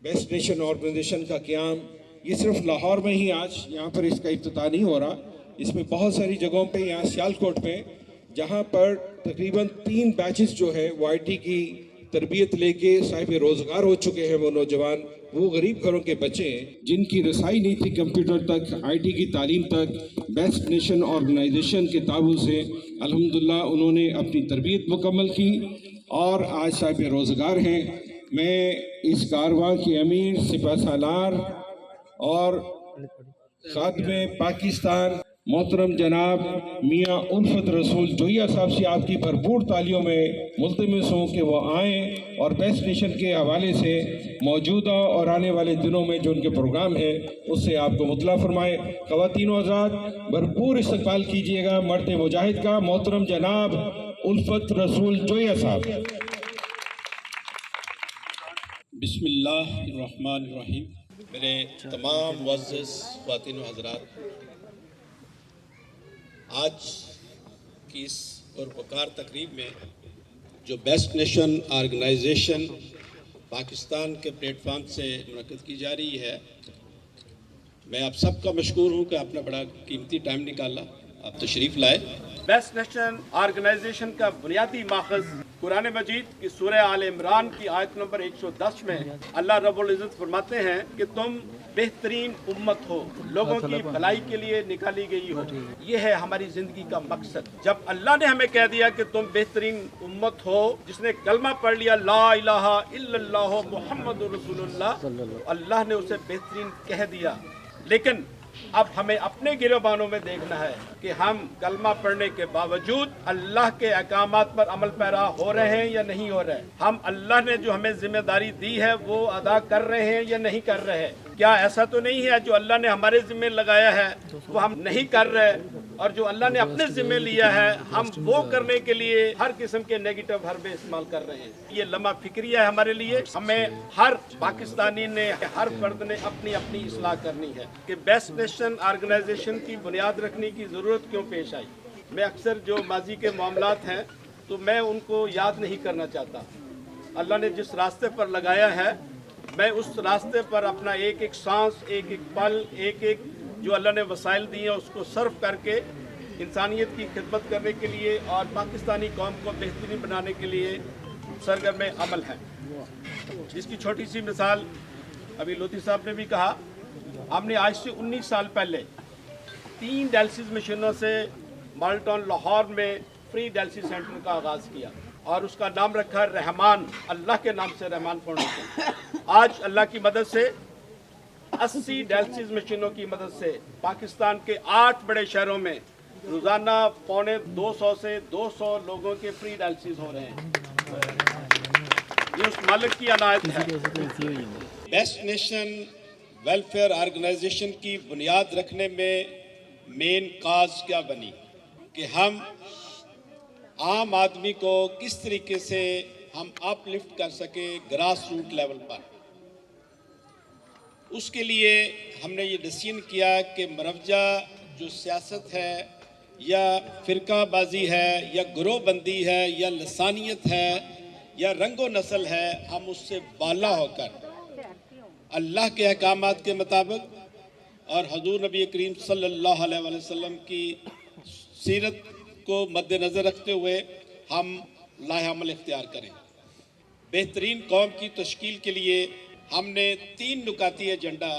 Best nation organisation का क्याम ये सिर्फ लाहौर में ही आज यहाँ पर इसका इफ्तिताह नहीं हो रहा, इसमें बहुत सारी जगहों पे, यहाँ सियालकोट में जहाँ पर तकरीबन 3 बैचेस जो है वो IT की तरबियत लेके साहिब रोज़गार हो चुके हैं। वो नौजवान, वो गरीब घरों के बच्चे जिनकी रसाई नहीं थी कंप्यूटर तक, IT की तालीम तक, बेस्ट नेशन ऑर्गेनाइजेशन के ताबून से अल्हम्दुलिल्लाह उन्होंने अपनी तरबियत मुकम्मल की और आज साहिब रोज़गार हैं। मैं इस कारवां के अमीर सिपहसालार और खात्मे पाकिस्तान मोहतरम जनाब मियाँ उल्फत रसूल जोया साहब से आपकी भरपूर तालियों में मुल्तमिस हूँ कि वो आएँ और बेस्ट नेशन के हवाले से मौजूदा और आने वाले दिनों में जो उनके प्रोग्राम है उससे आपको मुतला फरमाए। ख़वातीन व हज़रात, भरपूर इस्तकबाल कीजिएगा मर्द मुजाहिद का, मोहतरम जनाब उल्फत रसूल जोया साहब। बिस्मिल्लाहिर्रहमानिर्रहीम। मेरे तमाम मुअज़्ज़ज़ ख़वातीन व हज़रात, आज की इस पुरवकार तकरीब में जो बेस्ट नेशन ऑर्गेनाइजेशन पाकिस्तान के प्लेटफॉर्म से मुनक़्क़िद की जा रही है, मैं आप सबका मशकूर हूँ कि आपने बड़ा कीमती टाइम निकाला, आप तशरीफ़ लाए। बेस्ट नेशन ऑर्गेनाइजेशन का बुनियादी माखज़ कुरान मजीद की सूरह आल इमरान की आयत नंबर 110 में अल्लाह रब्बुल इज़्ज़त फरमाते हैं कि तुम बेहतरीन उम्मत हो, लोगों की भलाई के लिए निकाली गई हो। ये है हमारी ज़िंदगी का मकसद। जब अल्लाह ने हमें कह दिया कि तुम बेहतरीन उम्मत हो, जिसने कलमा पढ़ लिया ला इलाहा इल्लल्लाह मुहम्मदुर रसूलुल्लाह, अल्लाह ने उसे बेहतरीन कह दिया। लेकिन अब हमें अपने गिरोबानों में देखना है कि हम कलमा पढ़ने के बावजूद अल्लाह के अहकामात पर अमल पैरा हो रहे हैं या नहीं हो रहे। हम अल्लाह ने जो हमें जिम्मेदारी दी है वो अदा कर रहे हैं या नहीं कर रहे हैं। क्या ऐसा तो नहीं है जो अल्लाह ने हमारे जिम्मे लगाया है वो हम नहीं कर रहे, और जो अल्लाह ने अपने जिम्मे लिया है हम वो करने के लिए हर किस्म के नेगेटिव हरबे इस्तेमाल कर रहे हैं। ये लम्हा फिक्रिया है हमारे लिए। हमें हर पाकिस्तानी ने, हर फर्द ने अपनी अपनी इस्लाह करनी है कि बेस्ट नेशन ऑर्गेनाइजेशन की बुनियाद रखने की ज़रूरत क्यों पेश आई। मैं अक्सर जो माजी के मामलात हैं तो मैं उनको याद नहीं करना चाहता। अल्लाह ने जिस रास्ते पर लगाया है, मैं उस रास्ते पर अपना एक एक सांस, एक एक पल, एक एक जो अल्लाह ने वसाइल दिए हैं उसको सर्व करके इंसानियत की खिदमत करने के लिए और पाकिस्तानी कौम को बेहतरीन बनाने के लिए सरगर्म अमल है। इसकी छोटी सी मिसाल अभी लोधी साहब ने भी कहा, हमने आज से 19 साल पहले 3 डायलिसिस मशीनों से माल्टन लाहौर में फ्री डायलिसिस सेंटर का आगाज़ किया और उसका नाम रखा रहमान, अल्लाह के नाम से रहमान फाउंडेशन। आज अल्लाह की मदद से 80 डायलिसिस मशीनों की मदद से पाकिस्तान के 8 बड़े शहरों में रोज़ाना 250 से 200 लोगों के फ्री डायलिसिस हो रहे हैं। ये उस मालिक की अनायत है। बेस्ट नेशन वेलफेयर ऑर्गेनाइजेशन की बुनियाद रखने में मेन काज क्या बनी कि हम आम आदमी को किस तरीके से हम अपलिफ्ट कर सके ग्रास रूट लेवल पर। उसके लिए हमने ये डिसीजन किया कि मरवजा जो सियासत है या फ़िरकाबाजी है या गिरोहबंदी है या लसानियत है या रंगो नस्ल है, हम उससे बाला होकर अल्लाह के अहकामात के मुताबिक और हजूर नबी करीम सल्लल्लाहु अलैहि वसल्लम की सीरत को मद्देनज़र रखते हुए हम लाहेअमल इख्तियार करें। बेहतरीन कौम की तश्कील के लिए हमने 3 नुकाती एजेंडा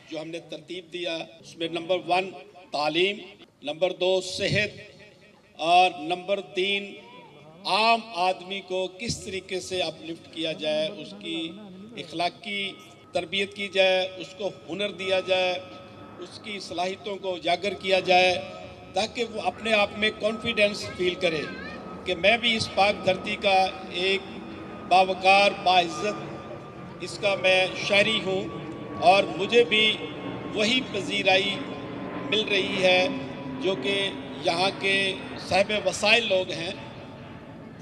जो हमने तरतीब दिया, उसमें नंबर 1 तालीम, नंबर 2 सेहत और नंबर 3 आम आदमी को किस तरीके से अपलिफ्ट किया जाए, उसकी इखलाकी तरबियत की जाए, उसको हुनर दिया जाए, उसकी सलाहियतों को उजागर किया जाए ताकि वो अपने आप में कॉन्फिडेंस फील करे कि मैं भी इस पाक धरती का एक बावकार बाइज़्ज़त इसका मैं शहरी हूँ और मुझे भी वही पजीराई मिल रही है जो कि यहाँ के साहिब वसाइल लोग हैं,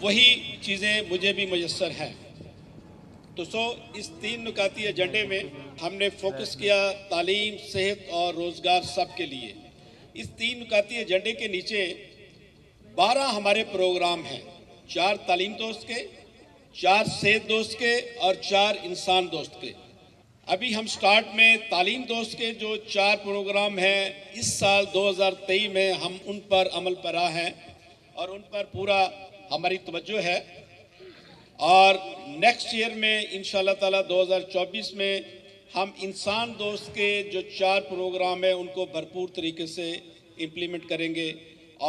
वही चीज़ें मुझे भी मुयस्सर हैं। तो इस 3 नुकाती एजेंडे में हमने फोकस किया तालीम, सेहत और रोज़गार सब के लिए। इस 3 नुकाती एजेंडे के नीचे 12 हमारे प्रोग्राम हैं, 4 तालीम दोस्त के, 4 सेहत दोस्त के और 4 इंसान दोस्त के। अभी हम स्टार्ट में तालीम दोस्त के जो 4 प्रोग्राम हैं इस साल 2023 में हम उन पर अमल पैरा हैं और उन पर पूरा हमारी तवज्जो है। और नेक्स्ट ईयर में इंशाल्लाह ताला 2024 में हम इंसान दोस्त के जो 4 प्रोग्राम हैं उनको भरपूर तरीके से इम्प्लीमेंट करेंगे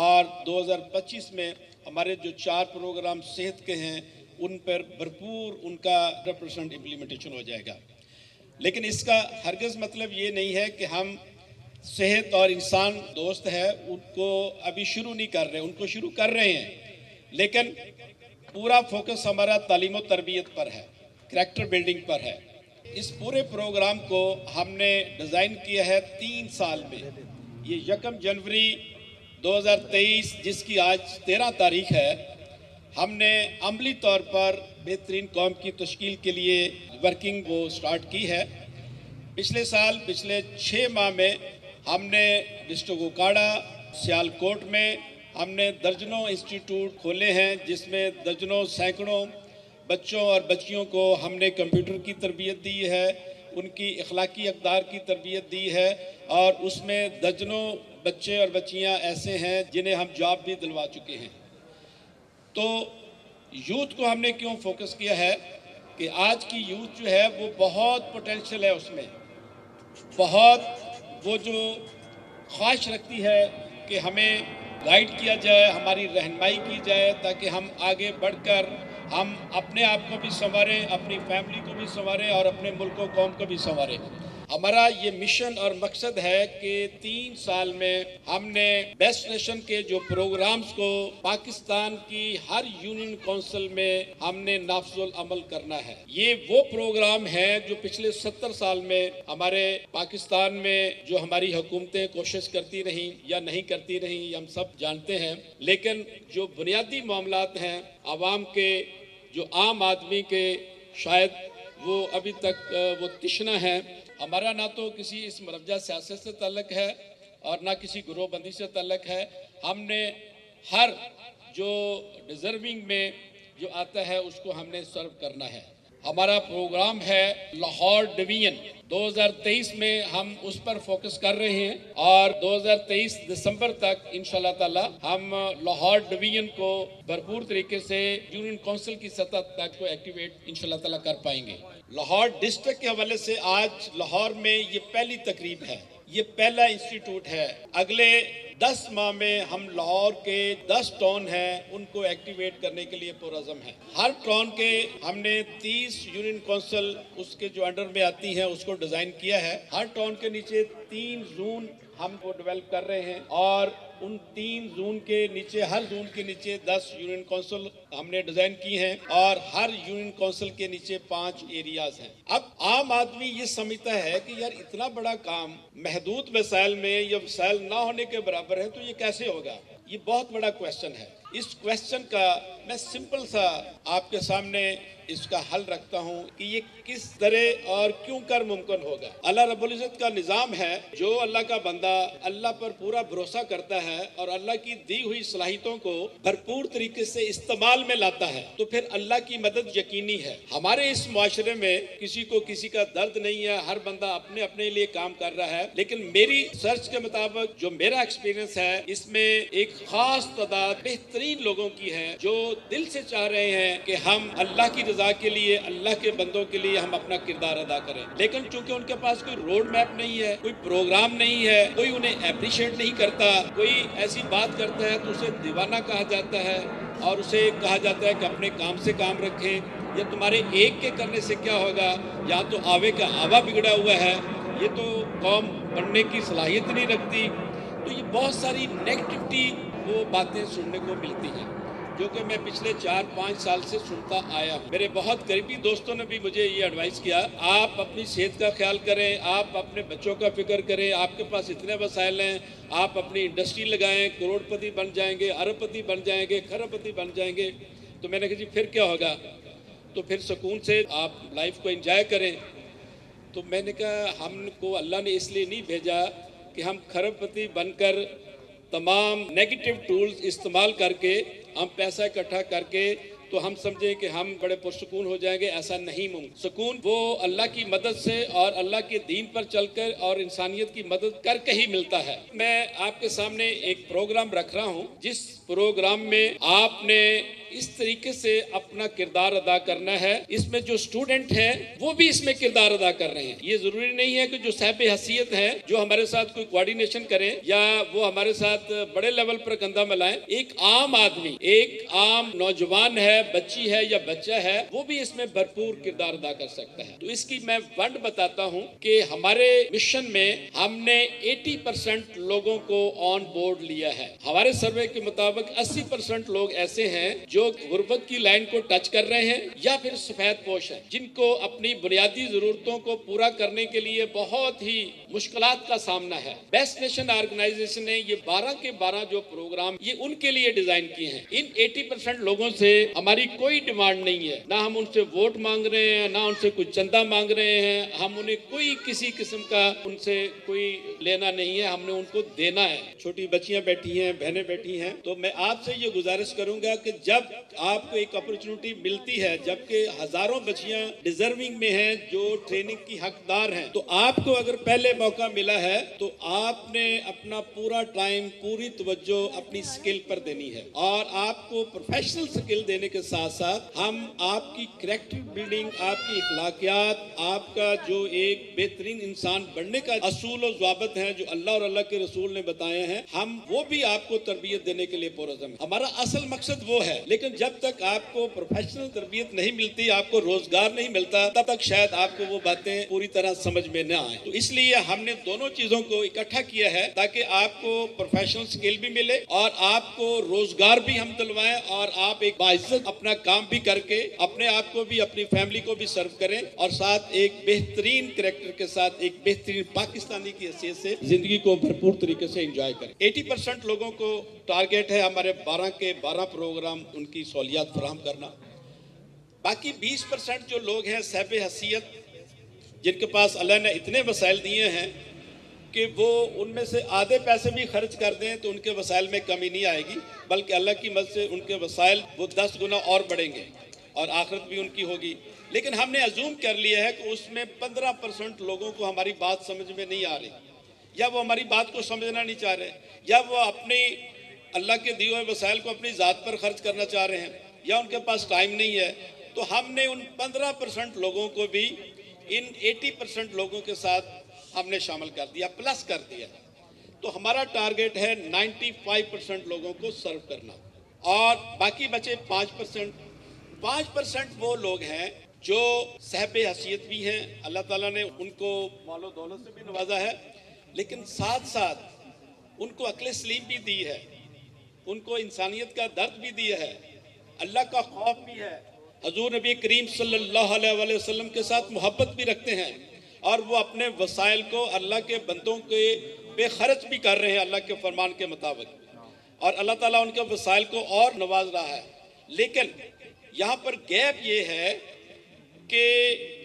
और 2025 में हमारे जो 4 प्रोग्राम सेहत के हैं उन पर भरपूर उनका 100% इम्प्लीमेंटेशन हो जाएगा। लेकिन इसका हरगिज़ मतलब ये नहीं है कि हम सेहत और इंसान दोस्त है उनको अभी शुरू नहीं कर रहे, उनको शुरू कर रहे हैं, लेकिन पूरा फोकस हमारा तालीम और तरबियत पर है, करैक्टर बिल्डिंग पर है। इस पूरे प्रोग्राम को हमने डिज़ाइन किया है 3 साल में। ये 1 जनवरी 2023 जिसकी आज 13 तारीख है, हमने अमली तौर पर बेहतरीन कौम की तश्कील के लिए वर्किंग वो स्टार्ट की है। पिछले साल पिछले 6 माह में हमने डिस्ट्रिक्ट ओकाड़ा, सियालकोट में हमने दर्जनों इंस्टीट्यूट खोले हैं जिसमें दर्जनों सैकड़ों बच्चों और बच्चियों को हमने कंप्यूटर की तरबियत दी है, उनकी अखलाकी अक़दार की तरबियत दी है और उसमें दर्जनों बच्चे और बच्चियां ऐसे हैं जिन्हें हम जॉब भी दिलवा चुके हैं। तो यूथ को हमने क्यों फोकस किया है कि आज की यूथ जो है वो बहुत पोटेंशियल है, उसमें बहुत वो जो ख्वाहिश रखती है कि हमें गाइड किया जाए, हमारी रहनुमाई की जाए ताकि हम आगे बढ़कर हम अपने आप को भी संवारें, अपनी फैमिली को भी संवारें और अपने मुल्क और कौम को भी संवारें। हमारा ये मिशन और मकसद है कि 3 साल में हमने बेस्ट नेशन के जो प्रोग्राम्स को पाकिस्तान की हर यूनियन काउंसिल में हमने नाफजुल अमल करना है। ये वो प्रोग्राम है जो पिछले 70 साल में हमारे पाकिस्तान में जो हमारी हुकूमतें कोशिश करती रहीं या नहीं करती रहीं, ये हम सब जानते हैं, लेकिन जो बुनियादी मामलात हैं आवाम के, जो आम आदमी के, शायद वो अभी तक वो तिश्ना है। हमारा ना तो किसी इस मरवजा सियासत से ताल्लुक़ है और ना किसी ग्रोहबंदी से ताल्लुक़ है। हमने हर जो डिज़र्विंग में जो आता है उसको हमने सर्व करना है। हमारा प्रोग्राम है लाहौर डिवीजन, 2023 में हम उस पर फोकस कर रहे हैं और 2023 दिसंबर तक इंशाल्लाह ताला हम लाहौर डिवीजन को भरपूर तरीके से यूनियन काउंसिल की सतह तक को एक्टिवेट इंशाल्लाह ताला कर पाएंगे। लाहौर डिस्ट्रिक्ट के हवाले से आज लाहौर में ये पहली तकरीब है, ये पहला इंस्टीट्यूट है। अगले 10 माह में हम लाहौर के 10 टाउन हैं उनको एक्टिवेट करने के लिए पुरअज़म है। हर टाउन के हमने 30 यूनियन काउंसिल उसके जो अंडर में आती हैं उसको डिज़ाइन किया है। हर टाउन के नीचे 3 जोन हम वो डेवलप कर रहे हैं और उन 3 जोन के नीचे, हर जोन के नीचे 10 यूनियन काउंसिल हमने डिज़ाइन की हैं और हर यूनियन काउंसिल के नीचे 5 एरियाज हैं। अब आम आदमी ये समझता है कि यार इतना बड़ा काम महदूद वसाइल में या वसाइल ना होने के बराबर है, तो ये कैसे होगा? ये बहुत बड़ा क्वेश्चन है। इस क्वेश्चन का मैं सिंपल सा आपके सामने इसका हल रखता हूँ कि ये किस तरह और क्यों कर मुमकिन होगा। अल्लाह रब्बुल इज़्ज़त का निज़ाम है, जो अल्लाह का बंदा अल्लाह पर पूरा भरोसा करता है और अल्लाह की दी हुई सलाहियतों को भरपूर तरीके से इस्तेमाल में लाता है तो फिर अल्लाह की मदद यकीनी है। हमारे इस मुआशरे में किसी को किसी का दर्द नहीं है, हर बंदा अपने अपने लिए काम कर रहा है, लेकिन मेरी सर्च के मुताबिक जो मेरा एक्सपीरियंस है इसमें एक खास तादाद बेहतरीन लोगों की है जो दिल से चाह रहे हैं कि हम अल्लाह की रजा के लिए, अल्लाह के बंदों के लिए हम अपना किरदार अदा करें। लेकिन चूंकि उनके पास कोई रोड मैप नहीं है, कोई प्रोग्राम नहीं है, कोई उन्हें अप्रिशिएट नहीं करता, कोई ऐसी बात करता है तो उसे दीवाना कहा जाता है और उसे कहा जाता है कि अपने काम से काम रखें, या तुम्हारे एक के करने से क्या होगा, या तो आवे का आवा बिगड़ा हुआ है, ये तो कौम बनने की सलाहियत नहीं रखती। तो ये बहुत सारी नेगेटिविटी वो बातें सुनने को मिलती हैं जो कि मैं पिछले 4-5 साल से सुनता आया हूँ। मेरे बहुत करीबी दोस्तों ने भी मुझे ये एडवाइस किया, आप अपनी सेहत का ख्याल करें, आप अपने बच्चों का फिक्र करें, आपके पास इतने वसाइल हैं, आप अपनी इंडस्ट्री लगाएं, करोड़पति बन जाएंगे, अरबपति बन जाएंगे, खरबपति बन जाएंगे। तो मैंने कहा जी फिर क्या होगा, तो फिर सुकून से आप लाइफ को एंजॉय करें। तो मैंने कहा हमको अल्लाह ने इसलिए नहीं भेजा कि हम खरबपति बनकर तमाम नेगेटिव टूल्स इस्तेमाल करके हम पैसा इकट्ठा करके तो हम समझें कि हम बड़े पुरसुकून हो जाएंगे, ऐसा नहीं मुमकिन। सुकून वो अल्लाह की मदद से और अल्लाह के दीन पर चलकर और इंसानियत की मदद करके ही मिलता है। मैं आपके सामने एक प्रोग्राम रख रहा हूं, जिस प्रोग्राम में आपने इस तरीके से अपना किरदार अदा करना है। इसमें जो स्टूडेंट हैं वो भी इसमें किरदार अदा कर रहे हैं। ये जरूरी नहीं है कि जो साहिब हैसियत है जो हमारे साथ कोई कोऑर्डिनेशन करें या वो हमारे साथ बड़े लेवल पर कंधा मिलाएं। एक आम आदमी, एक आम नौजवान है, बच्ची है या बच्चा है, वो भी इसमें भरपूर किरदार अदा कर सकता है। तो इसकी मैं वंड बताता हूं कि हमारे मिशन में हमने 80% लोगों को ऑन बोर्ड लिया है। हमारे सर्वे के मुताबिक 80% लोग ऐसे हैं जो गुर्बत की लाइन को टच कर रहे हैं या फिर सफेद पोश हैं, जिनको अपनी बुनियादी जरूरतों को पूरा करने के लिए बहुत ही मुश्किलात का सामना है। बेस्ट नेशन ऑर्गेनाइजेशन ने ये 12 के 12 जो प्रोग्राम ये उनके लिए डिजाइन किए हैं। इन 80% लोगों से हमारी कोई डिमांड नहीं है, ना हम उनसे वोट मांग रहे हैं, ना उनसे कुछ चंदा मांग रहे हैं। हम उन्हें कोई किसी किस्म का उनसे कोई लेना नहीं है, हमने उनको देना है। छोटी बच्चियां बैठी हैं, बहनें बैठी हैं, तो मैं आपसे ये गुजारिश करूंगा कि जब आपको एक अपॉर्चुनिटी मिलती है, जबकि हजारों बच्चियां डिजर्विंग में हैं जो ट्रेनिंग की हकदार हैं, तो आपको अगर पहले मौका मिला है तो आपने अपना पूरा टाइम, पूरी तवज्जो अपनी स्किल पर देनी है। और आपको प्रोफेशनल स्किल देने के साथ साथ हम आपकी कैरेक्टर बिल्डिंग, आपकी इखलाकियात, आपका जो एक बेहतरीन इंसान बनने का असूल और ज़वाबित हैं जो अल्लाह और अल्लाह के रसूल ने बताए हैं, हम वो भी आपको तरबियत देने के लिए पुरअज़्म हैं। हमारा असल मकसद वो है। लेकिन जब तक आपको प्रोफेशनल तरबियत नहीं मिलती, आपको रोजगार नहीं मिलता, तब तक शायद आपको वो बातें पूरी तरह समझ में न आए। तो इसलिए हमने दोनों चीजों को इकट्ठा किया है ताकि आपको प्रोफेशनल स्किल भी मिले और आपको रोजगार भी हम दिलवाएं और आप एक बाइज्जत अपना काम भी करके अपने आप को भी, अपनी फैमिली को भी सर्व करें और साथ एक बेहतरीन कैरेक्टर के साथ एक बेहतरीन पाकिस्तानी की हैसियत से जिंदगी को भरपूर तरीके से एंजॉय करें। 80% लोगों को टारगेट है हमारे 12 के 12 प्रोग्राम उनकी सहूलियात फराहम करना। बाकी 20% जो लोग हैं साहिब हैसियत, जिनके पास अल्लाह ने इतने वसाइल दिए हैं कि वो उनमें से आधे पैसे भी खर्च कर दें तो उनके वसाइल में कमी नहीं आएगी, बल्कि अल्लाह की मदद से उनके वसाइल वो 10 गुना और बढ़ेंगे और आखिरत भी उनकी होगी। लेकिन हमने अजूम कर लिया है कि उसमें 15% लोगों को हमारी बात समझ में नहीं आ रही, या वो हमारी बात को समझना नहीं चाह रहे, या वो अपनी अल्लाह के दिए हुए वसाइल को अपनी ज़ात पर खर्च करना चाह रहे हैं, या उनके पास टाइम नहीं है। तो हमने उन 15% लोगों को भी इन 80% लोगों के साथ हमने शामिल कर दिया, प्लस कर दिया। तो हमारा टारगेट है 95% लोगों को सर्व करना और बाकी बचे 5% वो लोग हैं जो साहिब हैसियत भी हैं, अल्लाह ताला ने उनको मालो दौलत से भी नवाजा है, लेकिन साथ साथ उनको अक्ल सलीम भी दी है, उनको इंसानियत का दर्द भी दिया है, अल्लाह का खौफ भी है, हजूर नबी करीम सल्लल्लाहु अलैहि वसल्लम के साथ मोहब्बत भी रखते हैं और वो अपने वसाइल को अल्लाह के बंदों के बेखर्च भी कर रहे हैं अल्लाह के फरमान के मुताबिक, और अल्लाह ताला उनके वसाइल को और नवाज रहा है। लेकिन यहाँ पर गैप ये है कि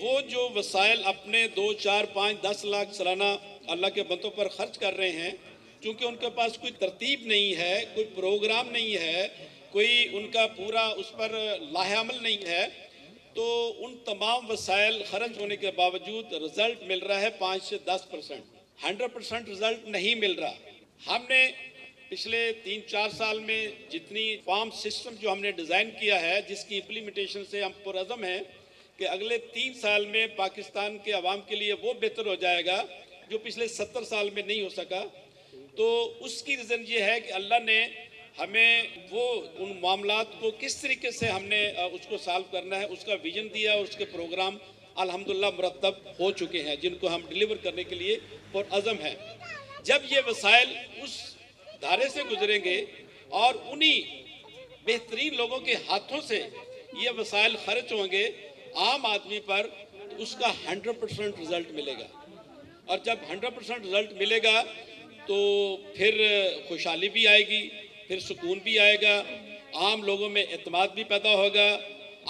वो जो वसाइल अपने 2, 4, 5, 10 लाख सालाना अल्लाह के बंदों पर खर्च कर रहे हैं, क्योंकि उनके पास कोई तरतीब नहीं है, कोई प्रोग्राम नहीं है, कोई उनका पूरा उस पर लाहेअमल नहीं है, तो उन तमाम वसाइल खर्च होने के बावजूद रिजल्ट मिल रहा है 5 से 10%, 100% रिजल्ट नहीं मिल रहा। हमने पिछले 3-4 साल में जितनी फार्म सिस्टम जो हमने डिज़ाइन किया है, जिसकी इम्प्लीमेंटेशन से हम पुरअज़्म हैं कि अगले 3 साल में पाकिस्तान के अवाम के लिए वो बेहतर हो जाएगा जो पिछले 70 साल में नहीं हो सका। तो उसकी रीज़न ये है कि अल्लाह ने हमें वो उन मामलात को किस तरीके से हमने उसको सॉल्व करना है, उसका विजन दिया और उसके प्रोग्राम अल्हम्दुलिल्लाह मुरतब हो चुके हैं, जिनको हम डिलीवर करने के लिए पुरअज़्म हैं। जब ये वसाइल उस धारे से गुजरेंगे और उन्हीं बेहतरीन लोगों के हाथों से ये वसाइल खर्च होंगे आम आदमी पर, तो उसका 100% रिजल्ट मिलेगा। और जब 100% रिजल्ट मिलेगा तो फिर खुशहाली भी आएगी, फिर सुकून भी आएगा, आम लोगों में एतमाद भी पैदा होगा,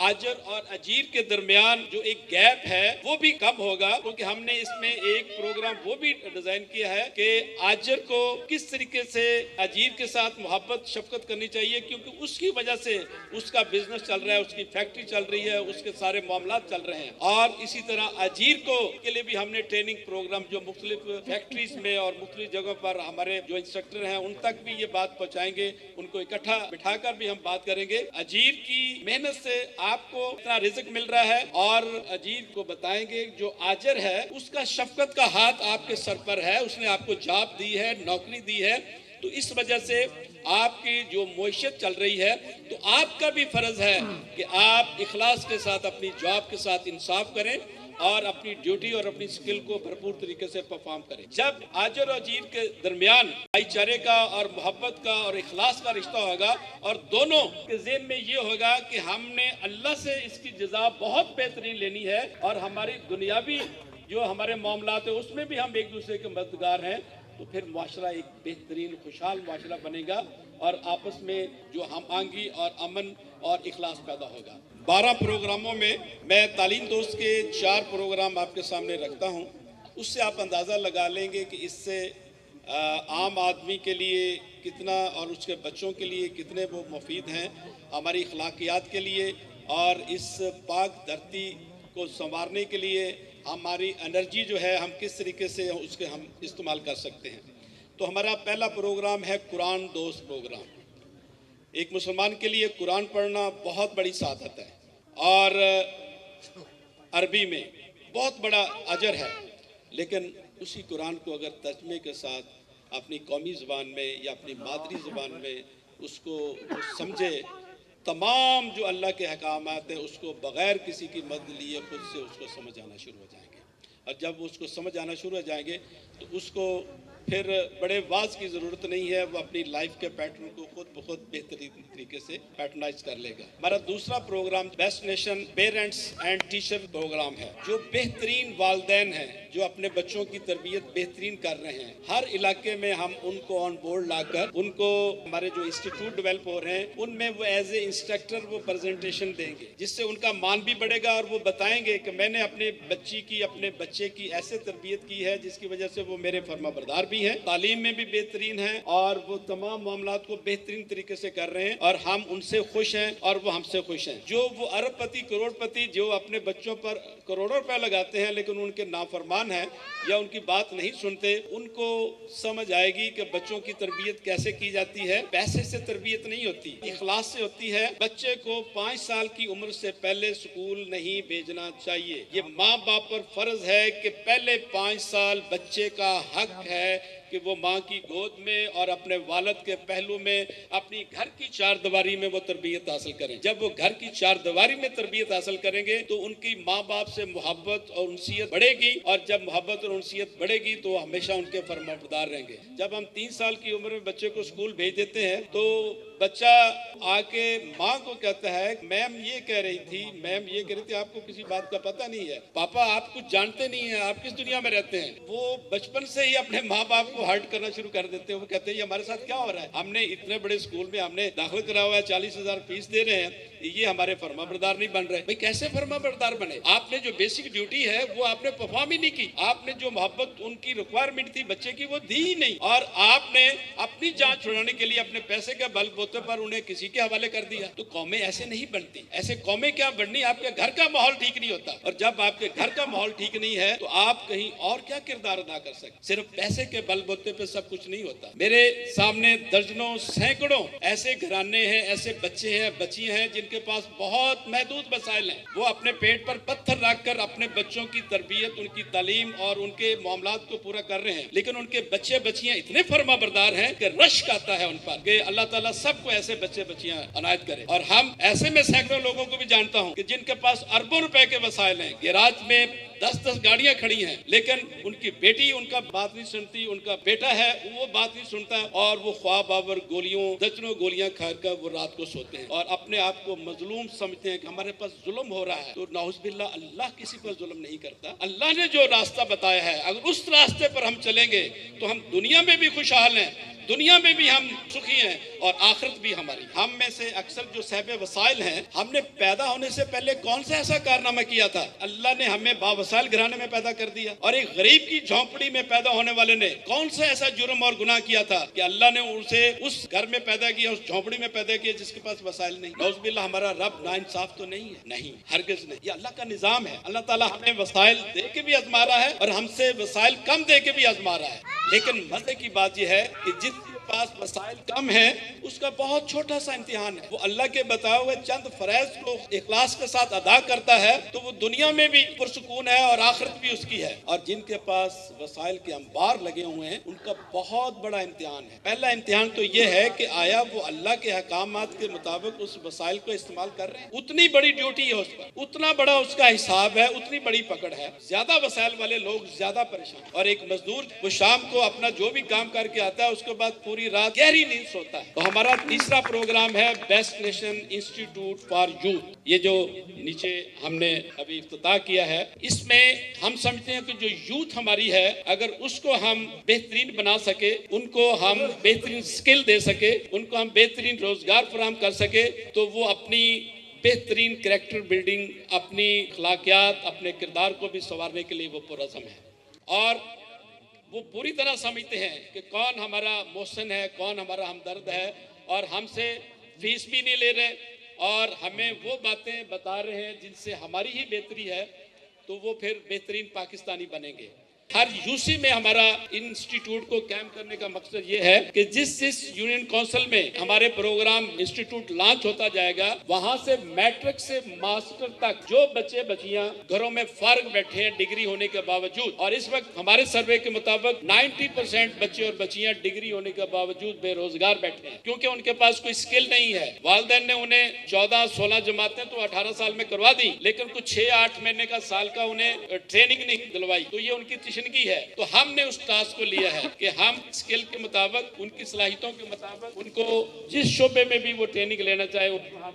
आजर और अजीर के दरमियान जो एक गैप है वो भी कम होगा, क्योंकि हमने इसमें एक प्रोग्राम वो भी डिजाइन किया है कि आजर को किस तरीके से अजीर के साथ मोहब्बत शफकत करनी चाहिए, क्योंकि उसकी वजह से उसका बिजनेस चल रहा है, उसकी फैक्ट्री चल रही है, उसके सारे मामला चल रहे हैं। और इसी तरह अजीर को के लिए भी हमने ट्रेनिंग प्रोग्राम जो मुख्तलिफ फैक्ट्रीज में और मुख्तलिफ जगहों पर हमारे जो इंस्ट्रक्टर हैं उन तक भी ये बात पहुंचाएंगे, उनको इकट्ठा बिठाकर भी हम बात करेंगे। अजीर की मेहनत से आपको इतना रिज़्क मिल रहा है, और अजीर को बताएंगे जो आजर है उसका शफकत का हाथ आपके सर पर है, उसने आपको जॉब दी है, नौकरी दी है, तो इस वजह से आपकी जो मईशत चल रही है, तो आपका भी फर्ज है कि आप इखलास के साथ अपनी जॉब के साथ इंसाफ करें और अपनी ड्यूटी और अपनी स्किल को भरपूर तरीके से परफॉर्म करें। जब आजर और अजीर के दरमियान भाईचारे का और मोहब्बत का और इखलास का रिश्ता होगा, और दोनों के ज़हन में ये होगा कि हमने अल्लाह से इसकी जज़ा बहुत बेहतरीन लेनी है, और हमारी दुनियावी जो हमारे मामलात है उसमें भी हम एक दूसरे के मददगार हैं, तो फिर माशरा एक बेहतरीन खुशहाल माशरा बनेगा, और आपस में जो हम आंगी और अमन और इखलास पैदा होगा। 12 प्रोग्रामों में मैं तालीम दोस्त के 4 प्रोग्राम आपके सामने रखता हूं, उससे आप अंदाज़ा लगा लेंगे कि इससे आम आदमी के लिए कितना और उसके बच्चों के लिए कितने वो मुफीद हैं, हमारी अखलाकियात के लिए और इस पाक धरती को संवारने के लिए हमारी एनर्जी जो है हम किस तरीके से उसके हम इस्तेमाल कर सकते हैं। तो हमारा पहला प्रोग्राम है कुरान दोस्त प्रोग्राम। एक मुसलमान के लिए कुरान पढ़ना बहुत बड़ी सादत है, और अरबी में बहुत बड़ा अजर है, लेकिन उसी कुरान को अगर तर्जमे के साथ अपनी कौमी ज़बान में या अपनी मादरी ज़बान में उसको समझे, तमाम जो अल्लाह के अहकामात हैं उसको बग़ैर किसी की मदद लिए खुद से उसको समझ आना शुरू हो जाएंगे, और जब उसको समझ आना शुरू हो जाएंगे तो उसको फिर बड़े वाज की ज़रूरत नहीं है, वो अपनी लाइफ के पैटर्न को खुद बहुत बेहतरीन तरीके से पैटर्नाइज कर लेगा। हमारा दूसरा program best nation parents and teacher program है, जो बेहतरीन वालिदैन हैं जो अपने बच्चों की तरबियत बेहतरीन कर रहे हैं। हर इलाके में हम उनको ऑन बोर्ड लाकर उनको हमारे जो इंस्टीट्यूट डेवलप हो रहे हैं उनमें वो एज ए इंस्ट्रक्टर वो प्रेजेंटेशन देंगे, जिससे उनका मान भी बढ़ेगा, और वो बताएंगे कि मैंने अपने बच्ची की अपने बच्चे की ऐसे तरबियत की है जिसकी वजह से वो मेरे फर्माबरदार भी हैं, तालीम में भी बेहतरीन हैं, और वो तमाम मामलात को बेहतरीन तरीके से कर रहे हैं, और हम उनसे खुश हैं और वो हमसे खुश हैं। जो वो अरबपति करोड़पति जो अपने बच्चों पर करोड़ों रुपए लगाते हैं लेकिन उनके नाफरमान हैं या उनकी बात नहीं सुनते, उनको समझ आएगी कि बच्चों की तरबियत कैसे की जाती है। पैसे से तरबियत नहीं होती, इखलास से होती है। बच्चे को 5 साल की उम्र से पहले स्कूल नहीं भेजना चाहिए। ये माँ बाप पर फर्ज है कि पहले 5 साल बच्चे का हक है कि वो माँ की गोद में और अपने वालिद के पहलू में अपनी घर की 4 दीवारी में वो तरबियत हासिल करें। जब वो घर की 4 दीवारी में तरबियत हासिल करेंगे तो उनकी माँ बाप से मोहब्बत और उनसियत बढ़ेगी, और जब मोहब्बत और उनसियत बढ़ेगी तो हमेशा उनके फरमाबरदार रहेंगे। जब हम 3 साल की उम्र में बच्चे को स्कूल भेज देते हैं तो बच्चा आके माँ को कहता है मैम ये कह रही थी, मैम ये कह रही थी, आपको किसी बात का पता नहीं है, पापा आप कुछ जानते नहीं है, आप किस दुनिया में रहते हैं। वो बचपन से ही अपने माँ बाप को हर्ट करना शुरू कर देते हैं। वो कहते हैं ये हमारे साथ क्या हो रहा है, हमने इतने बड़े स्कूल में हमने दाखिल करा हुआ है, 40,000 फीस दे रहे हैं, ये हमारे फरमाबरदार नहीं बन रहे। भाई कैसे फरमाबरदार बने? आपने जो बेसिक ड्यूटी है वो आपने परफॉर्म ही नहीं की। आपने जो मोहब्बत उनकी रिक्वायरमेंट थी बच्चे की वो दी ही नहीं, और आपने अपनी जान छुड़ाने के लिए अपने पैसे के बलबूते पर उन्हें किसी के हवाले कर दिया। तो कौमें ऐसे नहीं बनती। ऐसे कौमें क्या बननी, आपके घर का माहौल ठीक नहीं होता, और जब आपके घर का माहौल ठीक नहीं है तो आप कहीं और क्या किरदार अदा कर सकते। सिर्फ पैसे के बलबूते पे सब कुछ नहीं होता। मेरे सामने दर्जनों सैकड़ों ऐसे घराने हैं, ऐसे बच्चे हैं, बच्चियां हैं जिनके पास बहुत महदूद वसाइल हैं। वो अपने पेट पर पत्थर रखकर अपने बच्चों की तरबियत, उनकी तालीम और उनके मामलात को पूरा कर रहे हैं, लेकिन उनके बच्चे बच्चियां इतने फरमाबरदार हैं कि रश्क आता है उन पर कि अल्लाह ताला सबको ऐसे बच्चे बच्चियां अनायत करे। और हम ऐसे में सैकड़ों लोगों को भी जानता हूं कि जिनके पास अरबों रुपए के वसाइल हैं, गैराज में 10-10 गाड़ियां खड़ी हैं, लेकिन उनकी बेटी उनका बात नहीं सुनती, उनका बेटा है वो बात नहीं सुनता, और वो ख्वाब आवर गोलियों दर्जनों गोलियां खाकर वो रात को सोते हैं और अपने आप को मजलूम समझते हैं कि हमारे पास जुल्म हो रहा है। तो नाउज़ुबिल्लाह, अल्लाह किसी पर जुल्म नहीं करता। अल्लाह ने जो रास्ता बताया है, अगर उस रास्ते पर हम चलेंगे तो हम दुनिया में भी खुशहाल हैं, दुनिया में भी हम सुखी हैं और आखिरत भी हमारी। हम में से अक्सर जो साहिब वसाइल हैं, हमने पैदा होने से पहले कौन सा ऐसा कारनामा किया था? अल्लाह ने हमें बावसाइल घराने में पैदा कर दिया, और एक गरीब की झोंपड़ी में पैदा होने वाले ने कौन सा ऐसा जुर्म और गुनाह किया था कि अल्लाह ने उसे उस घर में पैदा किया, उस झोंपड़ी में पैदा किया जिसके पास वसाइल नहीं। नौज़ुबिल्लाह, हमारा रब नाइंसाफ तो नहीं है? नहीं, हरगिज़ नहीं। ये अल्लाह का निजाम है। अल्लाह ताला हमें वसाइल दे के भी आजमा रहा है और हमसे वसाइल कम दे के भी आजमा रहा है। लेकिन मजे की बात यह है कि जिसके पास वसाइल कम है उसका बहुत छोटा सा इम्तिहान है। वो अल्लाह के बताए हुए चंद फरैज को इखलास के साथ अदा करता है तो वो दुनिया में भी पुरसुकून है और आखिरत भी उसकी है। और जिनके पास वसाइल के अंबार लगे हुए हैं उनका बहुत बड़ा इम्तिहान है। पहला इम्तिहान तो ये है कि आया वो अल्लाह के अहकामात के मुताबिक उस वसाइल को इस्तेमाल कर रहे हैं। उतनी बड़ी ड्यूटी है उस पर, उतना बड़ा उसका हिसाब है, उतनी बड़ी पकड़ है। ज्यादा वसाइल वाले लोग ज्यादा परेशान। और एक मजदूर वो शाम को अपना जो भी काम करके आता है उसके बाद पूरी रात गहरी नींद सोता है। तो हमारा तीसरा प्रोग्राम है best nation institute for youth. ये जो नीचे हमने अभी इफ्तिताह किया है, इसमें हम समझते हैं कि जो यूथ हमारी है, अगर उसको हम बेहतरीन बना सके, उनको हम बेहतरीन स्किल दे सके, उनको हम बेहतरीन रोजगार फराहम कर सके, तो वो अपनी बेहतरीन कैरेक्टर बिल्डिंग, अपनी अखलाकियात, अपने किरदार को भी संवारने के लिए वो पुरज़म है। और वो पूरी तरह समझते हैं कि कौन हमारा मोहसिन है, कौन हमारा हमदर्द है, और हमसे फीस भी नहीं ले रहे और हमें वो बातें बता रहे हैं जिनसे हमारी ही बेहतरी है, तो वो फिर बेहतरीन पाकिस्तानी बनेंगे। हर यूसी में हमारा इंस्टीट्यूट को कैंप करने का मकसद ये है कि जिस यूनियन काउंसिल में हमारे प्रोग्राम इंस्टीट्यूट लॉन्च होता जाएगा, वहां से मैट्रिक से मास्टर तक जो बच्चे बच्चियां घरों में फर्क बैठे हैं डिग्री होने के बावजूद, और इस वक्त हमारे सर्वे के मुताबिक 90% बच्चे और बच्चियां डिग्री होने के बावजूद बेरोजगार बैठे हैं, क्योंकि उनके पास कोई स्किल नहीं है। वालिदैन ने उन्हें 14-16 जमातें तो 18 साल में करवा दी, लेकिन कुछ 6-8 महीने का साल का उन्हें ट्रेनिंग नहीं दिलवाई। तो ये उनकी की है। तो हमने उस टास्क को लिया है कि हम स्किल के मुताबिक, उनकी सलाहियतों के मुताबिक, उनको जिस शोबे में भी वो ट्रेनिंग लेना चाहे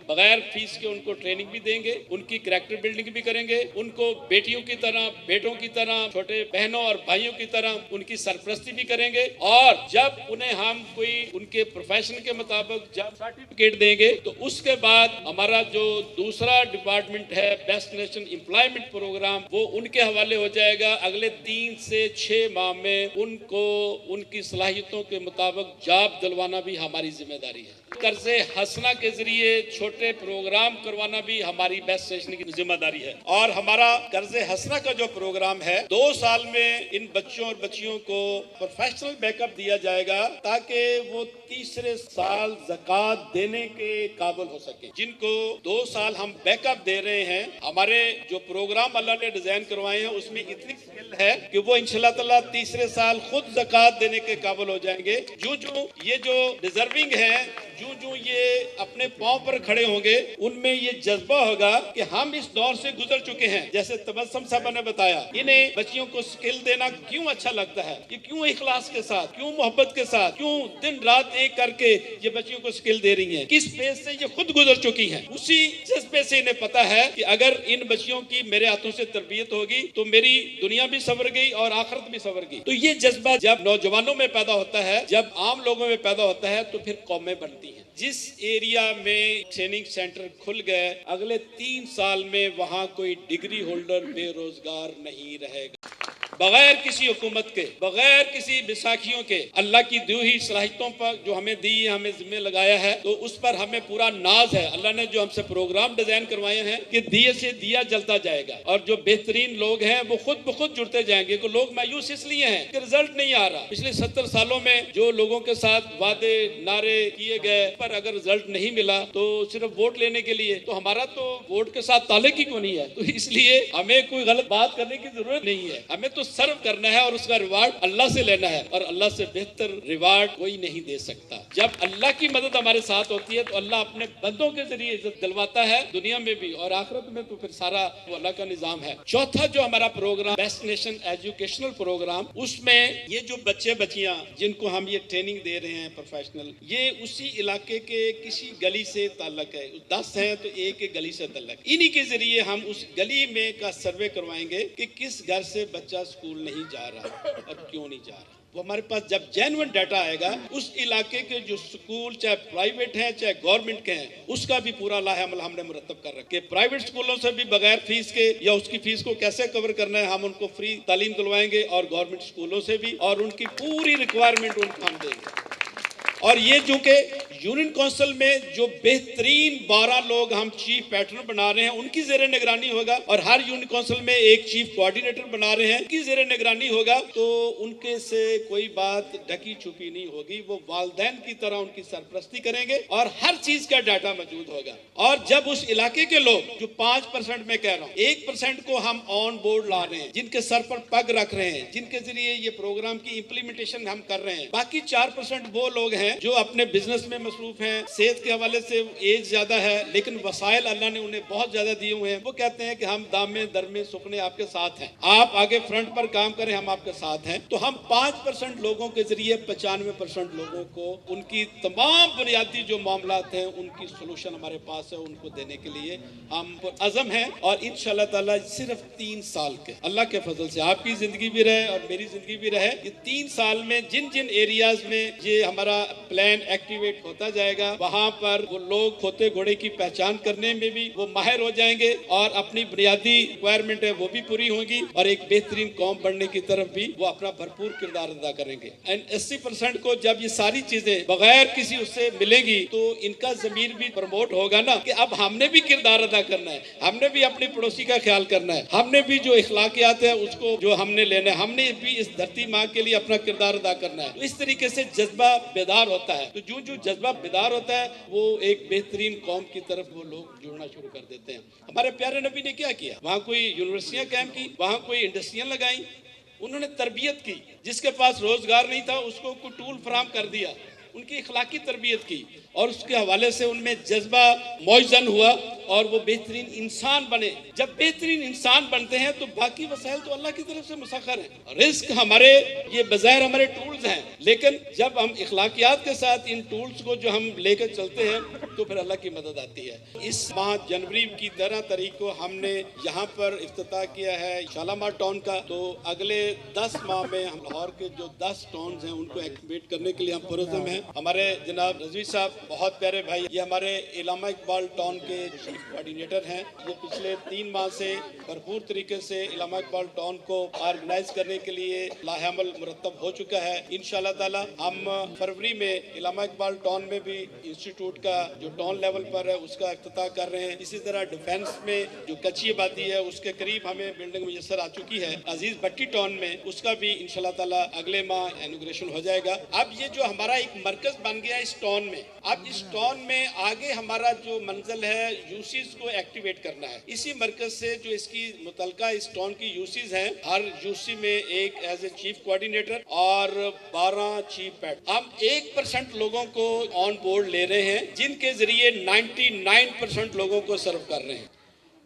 बगैर फीस के उनको ट्रेनिंग भी देंगे, उनकी कैरेक्टर बिल्डिंग भी करेंगे, उनको बेटियों की तरह, बेटों की तरह, छोटे बहनों और भाइयों की तरह उनकी सरपरस्ती भी करेंगे। और जब उन्हें हम कोई उनके प्रोफेशन के मुताबिक जब सर्टिफिकेट देंगे, तो उसके बाद हमारा जो दूसरा डिपार्टमेंट है बेस्ट नेशन एम्प्लॉयमेंट प्रोग्राम, वो उनके हवाले हो जाएगा। अगले 3 से 6 माह में उनको उनकी सलाहियतों के मुताबिक जॉब दिलवाना भी हमारी जिम्मेदारी है। कर्जे हसना के जरिए छोटे प्रोग्राम करवाना भी हमारी बेस्ट सेशन की जिम्मेदारी है। और हमारा कर्जे हसना का जो प्रोग्राम है, 2 साल में इन बच्चों और बच्चियों को प्रोफेशनल बैकअप दिया जाएगा ताकि वो तीसरे साल ज़कात देने के काबिल हो सके। जिनको 2 साल हम बैकअप दे रहे हैं, हमारे जो प्रोग्राम अल्लाह ने डिजाइन करवाए हैं उसमें इतनी स्किल है कि वो इंशाल्लाह ताला तीसरे साल खुद ज़कात देने के काबिल हो जाएंगे। जो ये जो डिजर्विंग है, जो ये अपने पांव पर खड़े होंगे, उनमें ये जज्बा होगा कि हम इस दौर से गुजर चुके हैं। जैसे तबस्सुम साहब ने बताया, इन्हें बच्चियों को स्किल देना क्यों अच्छा लगता है, ये क्यों इखलास के साथ, क्यों मोहब्बत के साथ, क्यों दिन रात एक करके ये बच्चियों को स्किल दे रही हैं, किस पेज से ये खुद गुजर चुकी हैं। उसी जज्बे से इन्हें पता है कि अगर इन बच्चियों की मेरे हाथों से तरबियत होगी तो मेरी दुनिया भी संवर गई और आखिरत भी संवर गई। तो ये जज्बा जब नौजवानों में पैदा होता है, जब आम लोगों में पैदा होता है, तो फिर कौमें बनती हैं। जिस एरिया में ट्रेनिंग सेंटर खुल गए, अगले 3 साल में वहां कोई डिग्री होल्डर बेरोजगार नहीं रहेगा। बगैर किसी हुकूमत के, बगैर किसी बैसाखियों के, अल्लाह की दी हुई सलाहियतों पर जो हमें दी है, हमें जिम्मे लगाया है, तो उस पर हमें पूरा नाज है। अल्लाह ने जो हमसे प्रोग्राम डिजाइन करवाए हैं कि दिए से दिया जलता जाएगा, और जो बेहतरीन लोग हैं वो खुद ब खुद जुड़ते जाएंगे। को लोग मायूस इसलिए हैं कि रिजल्ट नहीं आ रहा। पिछले 70 सालों में जो लोगों के साथ वादे नारे किए गए, पर अगर रिजल्ट नहीं मिला तो सिर्फ वोट लेने के लिए, तो हमारा तो वोट के साथ ताल्लुक ही क्यों नहीं है। तो इसलिए हमें कोई गलत बात करने की जरूरत नहीं है, हमें तो सर्व करना है और उसका रिवार्ड अल्लाह से लेना है, और अल्लाह से बेहतर रिवार्ड कोई नहीं दे सकता। जब अल्लाह की मदद हमारे साथ होती है तो अल्लाह अपने बंदों के जरिए इज्जत दिलवाता है, दुनिया में भी और आखिरत में, तो फिर सारा वो अल्लाह का निजाम है। चौथा जो हमारा program best nation educational program, उसमें ये जो बच्चे बच्चियां जिनको हम ये ट्रेनिंग दे रहे हैं प्रोफेशनल, ये उसी इलाके के किसी गली से ताल्लुक है। 10 हैं तो एक गली से ताल्लुक, इन्हीं के जरिए हम उस गली में का सर्वे करवाएंगे कि किस घर से बच्चा स्कूल नहीं जा रहा और क्यों नहीं जा रहा। वो हमारे पास जब जेन्युइन डाटा आएगा, उस इलाके के जो स्कूल चाहे प्राइवेट हैं चाहे गवर्नमेंट के हैं, उसका भी पूरा लाहेअमल हमने मुरतब कर रखे। प्राइवेट स्कूलों से भी बगैर फीस के या उसकी फीस को कैसे कवर करना है, हम उनको फ्री तालीम दिलवाएंगे, और गवर्नमेंट स्कूलों से भी, और उनकी पूरी रिक्वायरमेंट उनको हम देंगे। और ये चूंकि यूनियन काउंसिल में जो बेहतरीन 12 लोग हम चीफ पैटर्न बना रहे हैं, उनकी ज़ेरे निगरानी होगा, और हर यूनियन काउंसिल में एक चीफ कोऑर्डिनेटर बना रहे हैं, उनकी ज़ेरे निगरानी होगा, तो उनके से कोई बात ढकी छुपी नहीं होगी। वो वालिदैन की तरह उनकी सरपरस्ती करेंगे और हर चीज का डाटा मौजूद होगा। और जब उस इलाके के लोग जो 5% में कह रहा हूँ, 1% को हम ऑन बोर्ड ला रहे हैं, जिनके सर पर पग रख रहे हैं, जिनके जरिए ये प्रोग्राम की इम्प्लीमेंटेशन हम कर रहे हैं। बाकी 4% वो लोग हैं जो अपने बिजनेस में मसरूफ हैं, सेहत के हवाले से एज ज्यादा है, लेकिन वसाइल अल्लाह ने उन्हें बहुत ज्यादा दिए हुए हैं। वो कहते हैं कि हम दामे दरमे सुखने आपके साथ हैं, आप आगे फ्रंट पर काम करें, हम आपके साथ हैं। तो हम 5% लोगों के जरिए 95% लोगों को उनकी तमाम बुनियादी जो मामलात हैं उनकी सोल्यूशन हमारे पास है, उनको देने के लिए हम अज़म हैं। और इंशाअल्लाह ताला सिर्फ 3 साल के अल्लाह के फजल से आपकी जिंदगी भी रहे और मेरी जिंदगी भी रहे, ये 3 साल में जिन जिन एरियाज में ये हमारा प्लान एक्टिवेट होता जाएगा, वहाँ पर वो लोग खोते घोड़े की पहचान करने में भी वो माहिर हो जाएंगे और अपनी बुनियादी रिक्वायरमेंट है वो भी पूरी होगी, और एक बेहतरीन कौम बनने की तरफ भी वो अपना भरपूर किरदार अदा करेंगे। एंड 80% को जब ये सारी चीजें बगैर किसी उससे मिलेगी, तो इनका ज़मीर भी प्रमोट होगा ना कि अब हमने भी किरदार अदा करना है, हमने भी अपने पड़ोसी का ख्याल करना है, हमने भी जो इखलाकियात है उसको जो हमने लेना है, हमने भी इस धरती माँ के लिए अपना किरदार अदा करना है। तो इस तरीके से जज्बा बेदार होता है, तो जो जो जज्बा बेदार होता है वो एक बेहतरीन कौम की तरफ वो लोग जुड़ना शुरू कर देते हैं। हमारे प्यारे नबी ने क्या किया, वहाँ कोई यूनिवर्सिटियाँ कायम की, वहाँ कोई इंडस्ट्रियाँ लगाई, उन्होंने तरबियत की, जिसके पास रोजगार नहीं था उसको कोई टूल फराम कर दिया, उनकी इखलाकी तरबियत की, और उसके हवाले से उनमें जज्बा मौजन हुआ और वो बेहतरीन इंसान बने। जब बेहतरीन इंसान बनते हैं तो बाकी वसाइल तो अल्लाह की तरफ से मुसख्खर हैं। रिस्क हमारे ये बज़ाहिर हमारे टूल्स हैं, लेकिन जब हम इखलाकियात के साथ इन टूल्स को जो हम लेकर चलते हैं तो फिर अल्लाह की मदद आती है। इस माह जनवरी की 13 तारीख को हमने यहाँ पर इफ्तिताह किया है शालामार टाउन का, तो अगले 10 माह में हम लाहौर के जो 10 टाउन्स हैं उनको एक्टिवेट करने के लिए हम पुरज़म हैं। हमारे जनाब रज़वी साहब बहुत प्यारे भाई, ये हमारे इलामा इकबाल टाउन के चीफ कोऑर्डिनेटर हैं। ये पिछले 3 माह से भरपूर तरीके से इलामा इकबाल टाउन को ऑर्गेनाइज करने के लिए लाहेअमल मुरतब हो चुका है। इंशाअल्लाह ताला हम फरवरी में इलामा इकबाल टाउन में भी इंस्टीट्यूट का जो टाउन लेवल पर है उसका इफ्तिताह कर रहे हैं। इसी तरह डिफेंस में जो कच्ची आबादी है उसके करीब हमें बिल्डिंग मुयस्सर आ चुकी है। अजीज भट्टी टाउन में उसका भी इंशाअल्लाह ताला अगले माह इनॉग्रेशन हो जाएगा। अब ये जो हमारा एक मरकज बन गया इस टाउन में, अब इस टाउन में आगे हमारा जो मंजिल है यूसीज को एक्टिवेट करना है। इसी मरकज से जो इसकी मुतलका इस टाउन की यूसीज हैं, हर यूसी में एक एज ए चीफ कोऑर्डिनेटर और 12 चीफ पैट, हम 1% लोगों को ऑन बोर्ड ले रहे हैं, जिनके जरिए 99% लोगों को सर्व कर रहे हैं।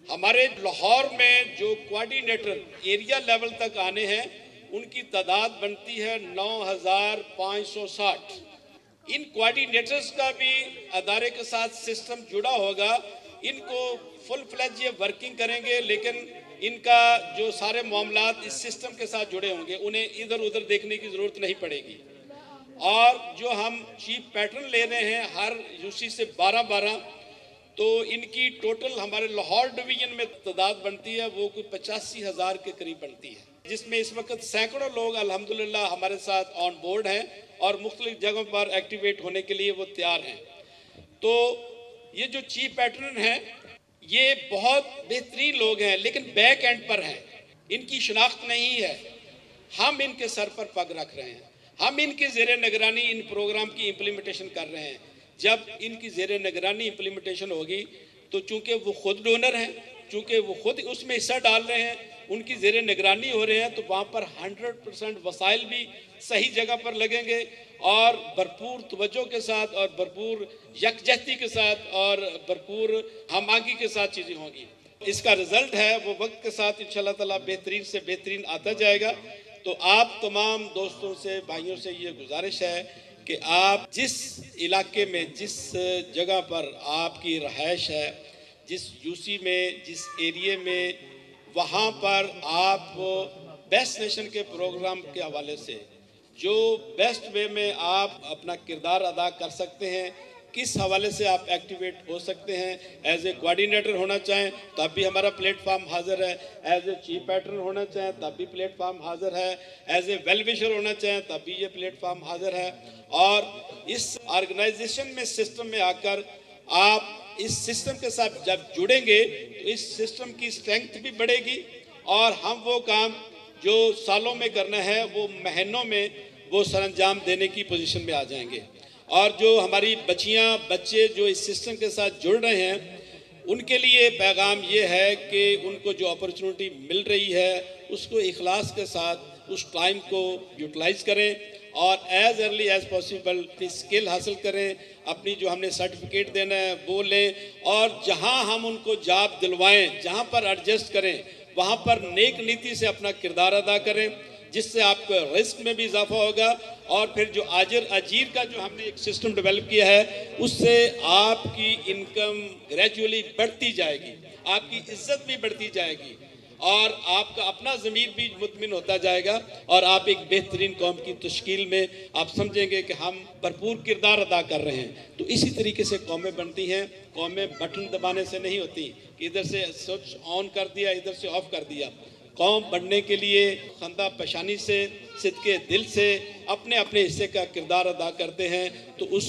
हमारे लाहौर में जो कोऑर्डिनेटर एरिया लेवल तक आने हैं उनकी तादाद बनती है 9560। इन कोऑर्डिनेटर्स का भी अदारे के साथ सिस्टम जुड़ा होगा, इनको फुल फ्लेज ये वर्किंग करेंगे, लेकिन इनका जो सारे मामलात इस सिस्टम के साथ जुड़े होंगे, उन्हें इधर उधर देखने की ज़रूरत नहीं पड़ेगी। और जो हम चीफ पैटर्न ले रहे हैं हर यूसी से 12-12, तो इनकी टोटल हमारे लाहौर डिवीजन में तादाद बनती है वो कोई 85,000 के करीब बनती है, जिसमें इस वक्त सैकड़ों लोग अल्हम्दुलिल्लाह हमारे साथ ऑन बोर्ड हैं और मुख्तलिफ जगहों पर एक्टिवेट होने के लिए वो तैयार हैं। तो ये जो चीफ पैटर्न हैं ये बहुत बेहतरीन लोग हैं, लेकिन बैक एंड पर हैं, इनकी शनाख्त नहीं है। हम इनके सर पर पग रख रहे हैं, हम इनके ज़ेरे निगरानी इन प्रोग्राम की इम्प्लीमेंटेशन कर रहे हैं। जब इनकी ज़ेरे निगरानी इम्प्लीमेंटेशन होगी तो चूँकि वो खुद डोनर हैं, चूँकि वो खुद उसमें हिस्सा डाल रहे हैं, उनकी ज़ेरे निगरानी हो रहे हैं, तो वहाँ पर 100% वसाइल भी सही जगह पर लगेंगे और भरपूर तवज्जो के साथ और भरपूर यकजहती के साथ और भरपूर हम-आहंगी के साथ चीज़ें होंगी। इसका रिज़ल्ट है वो वक्त के साथ इंशाअल्लाह ताला बेहतरीन से बेहतरीन आता जाएगा। तो आप तमाम दोस्तों से, भाइयों से ये गुजारिश है कि आप जिस इलाके में, जिस जगह पर आपकी रहायश है, जिस यूसी में, जिस एरिए में, वहाँ पर आप बेस्ट नेशन के प्रोग्राम के हवाले से जो बेस्ट वे में आप अपना किरदार अदा कर सकते हैं, किस हवाले से आप एक्टिवेट हो सकते हैं। एज ए कोऑर्डिनेटर होना चाहें तब भी हमारा प्लेटफार्म हाजिर है, एज ए चीफ पैटर्न होना चाहें तब भी प्लेटफार्म हाजिर है, एज ए वेल विशर होना चाहें तब भी ये प्लेटफार्म हाजिर है। और इस ऑर्गेनाइजेशन में, सिस्टम में आकर आप इस सिस्टम के साथ जब जुड़ेंगे तो इस सिस्टम की स्ट्रेंथ भी बढ़ेगी और हम वो काम जो सालों में करना है वो महीनों में वो सरंजाम देने की पोजीशन में आ जाएंगे। और जो हमारी बच्चियां बच्चे जो इस सिस्टम के साथ जुड़ रहे हैं उनके लिए पैगाम ये है कि उनको जो अपॉर्चुनिटी मिल रही है उसको इखलास के साथ उस टाइम को यूटिलाइज करें और एज अर्ली एज पॉसिबल अपनी स्किल हासिल करें, अपनी जो हमने सर्टिफिकेट देना है वो लें और जहां हम उनको जॉब दिलवाएं, जहां पर एडजस्ट करें वहां पर नेक नीति से अपना किरदार अदा करें, जिससे आपको रिस्क में भी इजाफा होगा। और फिर जो अजीर का जो हमने एक सिस्टम डेवलप किया है उससे आपकी इनकम ग्रेजुअली बढ़ती जाएगी, आपकी इज्जत भी बढ़ती जाएगी और आपका अपना ज़मीर भी मुतमिन होता जाएगा और आप एक बेहतरीन कौम की तश्कील में आप समझेंगे कि हम भरपूर किरदार अदा कर रहे हैं। तो इसी तरीके से कौमें बनती हैं। कौमें बटन दबाने से नहीं होती कि इधर से स्विच ऑन कर दिया इधर से ऑफ कर दिया। कौम बनने के लिए खंदा पेशानी से, सिद्के दिल से अपने अपने हिस्से का किरदार अदा करते हैं तो उस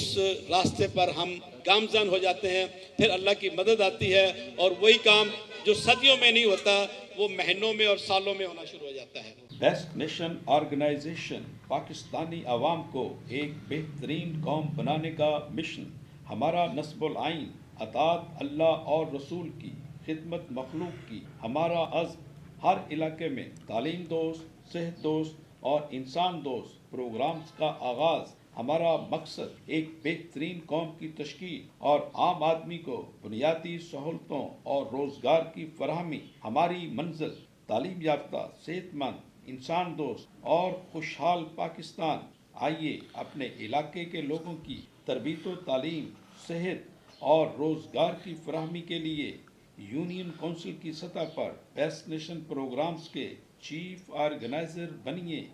रास्ते पर हम गामज़न हो जाते हैं। फिर अल्लाह की मदद आती है और वही काम जो सदियों में नहीं होता वो महीनों में और सालों में होना शुरू हो जाता है। बेस्ट नेशन ऑर्गेनाइजेशन पाकिस्तानी अवाम को एक बेहतरीन कौम बनाने का मिशन। हमारा नस्बुल आइन अतात अल्लाह और रसूल की खिदमत मखलूक की। हमारा अज़्म हर इलाके में तालीम दोस्त, सेहत दोस्त और इंसान दोस्त प्रोग्राम्स का आगाज़। हमारा मकसद एक बेहतरीन कौम की तश्कील और आम आदमी को बुनियादी सहूलतों और रोज़गार की फराहमी। हमारी मंजिल तालीम याफ्ता, सेहतमंद, इंसान दोस्त और खुशहाल पाकिस्तान। आइए अपने इलाके के लोगों की तरबियत व तालीम, सेहत और रोज़गार की फराहमी के लिए यूनियन काउंसिल की सतह पर बेस्ट नेशन प्रोग्राम्स के चीफ ऑर्गेनाइजर बनिए,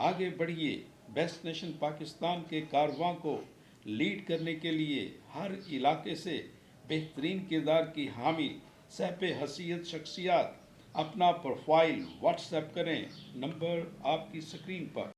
आगे बढ़िए। बेस्ट नेशन पाकिस्तान के कारवां को लीड करने के लिए हर इलाके से बेहतरीन किरदार की हामिल सहपे हसीयत शख्सियात अपना प्रोफाइल व्हाट्सएप करें। नंबर आपकी स्क्रीन पर।